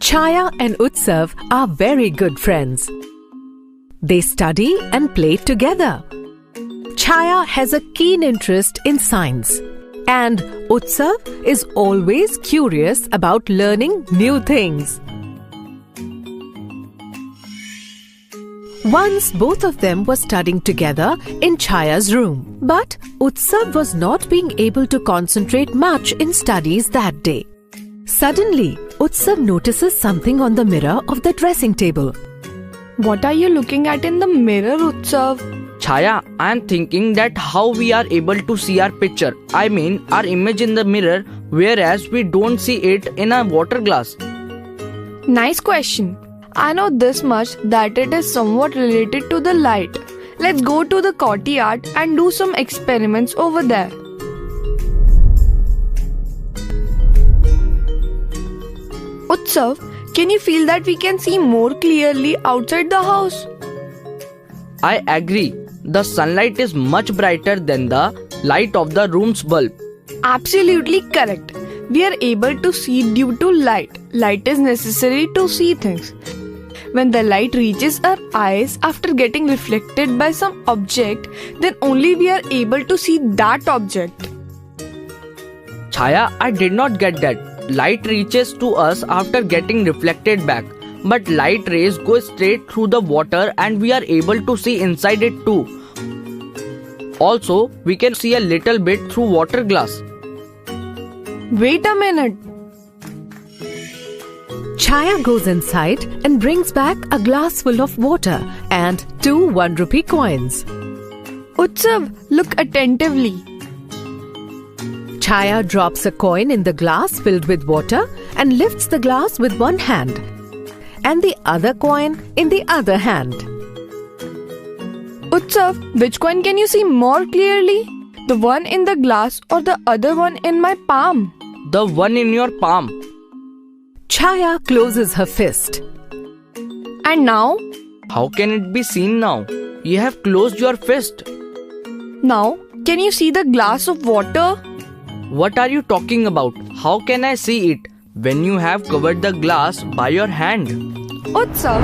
Chaya and Utsav are very good friends. They study and play together. Chaya has a keen interest in science, and Utsav is always curious about learning new things. Once both of them were studying together in Chaya's room, but Utsav was not being able to concentrate much in studies that day. Suddenly, Utsav notices something on the mirror of the dressing table. What are you looking at in the mirror, Utsav? Chaya, I am thinking that how we are able to see our picture, I mean our image in the mirror, whereas we don't see it in a water glass. Nice question. I know this much that it is somewhat related to the light. Let's go to the courtyard and do some experiments over there. Utsav, can you feel that we can see more clearly outside the house? I agree. The sunlight is much brighter than the light of the room's bulb. Absolutely correct. We are able to see due to light. Light is necessary to see things. When the light reaches our eyes after getting reflected by some object, then only we are able to see that object. Chaya, I did not get that. Light reaches to us after getting reflected back. But light rays go straight through the water and we are able to see inside it too. Also, we can see a little bit through water glass. Wait a minute. Chaya goes inside and brings back a glass full of water and 2 1-rupee coins. Utsav, look attentively. Chaya drops a coin in the glass filled with water and lifts the glass with one hand and the other coin in the other hand. Utsav, which coin can you see more clearly? The one in the glass or the other one in my palm? The one in your palm. Chaya closes her fist. And now? How can it be seen now? You have closed your fist. Now, can you see the glass of water? What are you talking about? How can I see it when you have covered the glass by your hand? Utsav,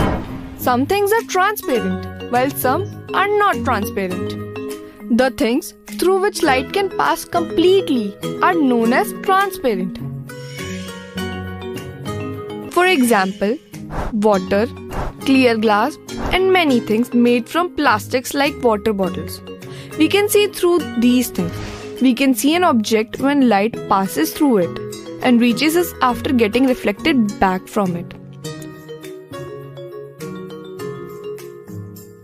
some things are transparent, while some are not transparent. The things through which light can pass completely are known as transparent. For example, water, clear glass, and many things made from plastics like water bottles. We can see through these things. We can see an object when light passes through it and reaches us after getting reflected back from it.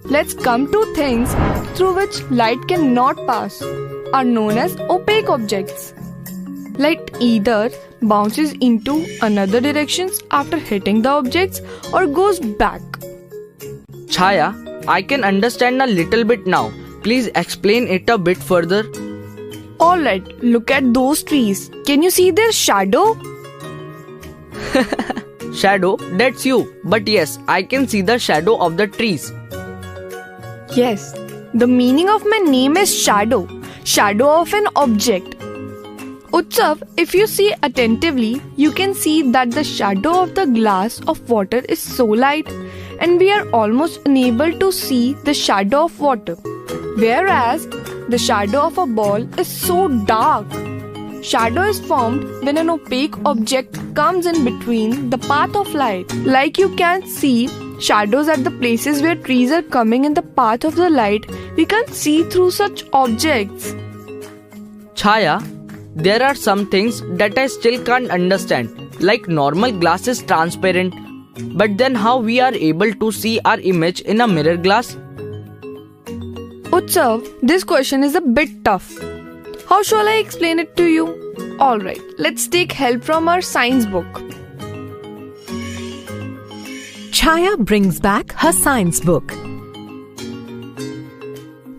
Let's come to things through which light cannot pass, are known as opaque objects. Light either bounces into another direction after hitting the objects or goes back. Chaya, I can understand a little bit now. Please explain it a bit further. Alright, look at those trees. Can you see their shadow? Shadow, that's you. But yes, I can see the shadow of the trees. Yes, the meaning of my name is shadow. Shadow of an object. Utsav, if you see attentively, you can see that the shadow of the glass of water is so light and we are almost unable to see the shadow of water. Whereas, the shadow of a ball is so dark. Shadow is formed when an opaque object comes in between the path of light. Like you can see shadows at the places where trees are coming in the path of the light, we can't see through such objects. Chaya, there are some things that I still can't understand. Like normal glass is transparent, but then how we are able to see our image in a mirror glass? Utsav, this question is a bit tough. How shall I explain it to you? Alright, let's take help from our science book. Chaya brings back her science book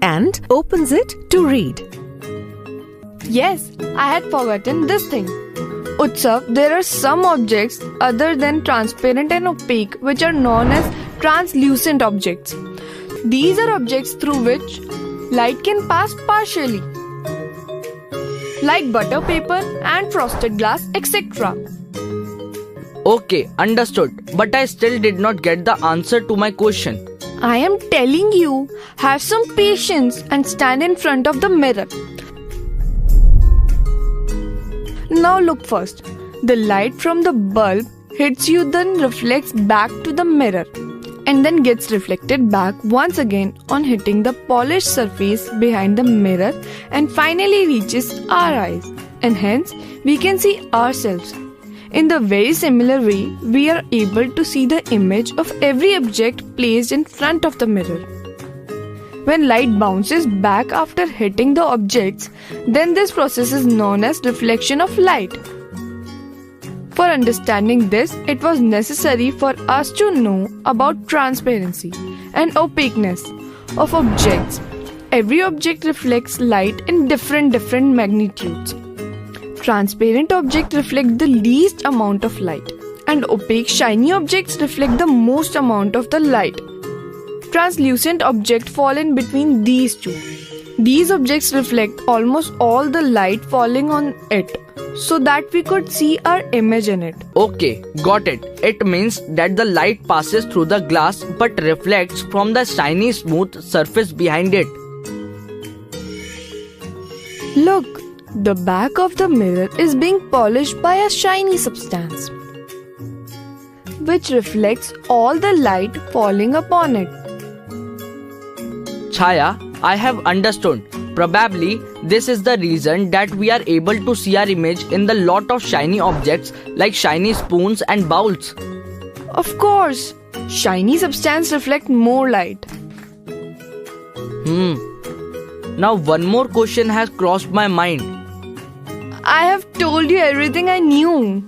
and opens it to read. Yes, I had forgotten this thing. Utsav, there are some objects other than transparent and opaque which are known as translucent objects. These are objects through which light can pass partially, like butter paper and frosted glass, etc. Okay, understood. But I still did not get the answer to my question. I am telling you, have some patience and stand in front of the mirror. Now look first. The light from the bulb hits you, then reflects back to the mirror, and then gets reflected back once again on hitting the polished surface behind the mirror and finally reaches our eyes, and hence we can see ourselves. In the very similar way, we are able to see the image of every object placed in front of the mirror. When light bounces back after hitting the objects, then this process is known as reflection of light. For understanding this, it was necessary for us to know about transparency and opaqueness of objects. Every object reflects light in different magnitudes. Transparent objects reflect the least amount of light, and opaque shiny objects reflect the most amount of the light. Translucent objects fall in between these two. These objects reflect almost all the light falling on it, so that we could see our image in it. Okay, got it. It means that the light passes through the glass but reflects from the shiny smooth surface behind it. Look, the back of the mirror is being polished by a shiny substance, which reflects all the light falling upon it. Chaya, I have understood. Probably this is the reason that we are able to see our image in the lot of shiny objects like shiny spoons and bowls. Of course, shiny substance reflect more light. Now one more question has crossed my mind. I have told you everything I knew.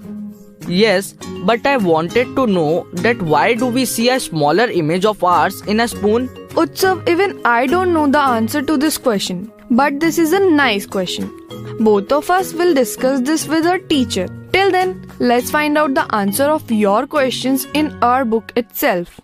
Yes, but I wanted to know that why do we see a smaller image of ours in a spoon? Utsav, even I don't know the answer to this question. But this is a nice question. Both of us will discuss this with our teacher. Till then, let's find out the answer of your questions in our book itself.